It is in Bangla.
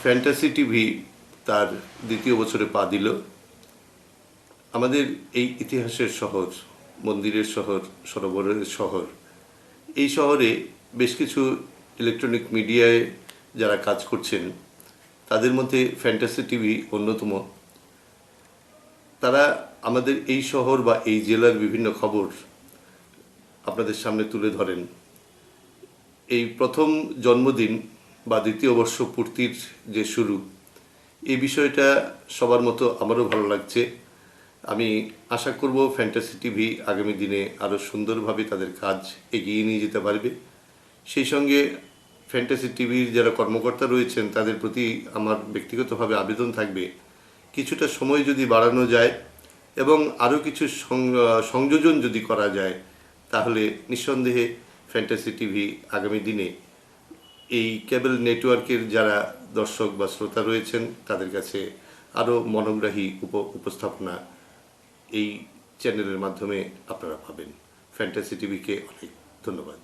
ফ্যান্টাসি টিভি তার দ্বিতীয় বছরে পা দিল। আমাদের এই ইতিহাসের শহর, মন্দিরের শহর, সরোবরের শহর, এই শহরে বেশ কিছু ইলেকট্রনিক মিডিয়ায় যারা কাজ করছেন তাদের মধ্যে ফ্যান্টাসি টিভি অন্যতম। তারা আমাদের এই শহর বা এই জেলার বিভিন্ন খবর আপনাদের সামনে তুলে ধরেন। এই প্রথম জন্মদিন বা দ্বিতীয় বর্ষ পূর্তির যে শুরু, এই বিষয়টা সবার মতো আমারও ভালো লাগছে। আমি আশা করব ফ্যান্টাসি টিভি আগামী দিনে আরও সুন্দরভাবে তাদের কাজ এগিয়ে নিয়ে যেতে পারবে। সেই সঙ্গে ফ্যান্টাসি টিভির যারা কর্মকর্তা রয়েছেন তাদের প্রতি আমার ব্যক্তিগতভাবে আবেদন থাকবে, কিছুটা সময় যদি বাড়ানো যায় এবং আরও কিছু সংযোজন যদি করা যায়, তাহলে নিঃসন্দেহে ফ্যান্টাসি টিভি আগামী দিনে এই কেবল নেটওয়ার্কের যারা দর্শক বা শ্রোতা রয়েছেন তাদের কাছে আরও মনোগ্রাহী উপস্থাপনা এই চ্যানেলের মাধ্যমে আপনারা পাবেন। ফ্যান্টাসি টিভিকে অনেক ধন্যবাদ।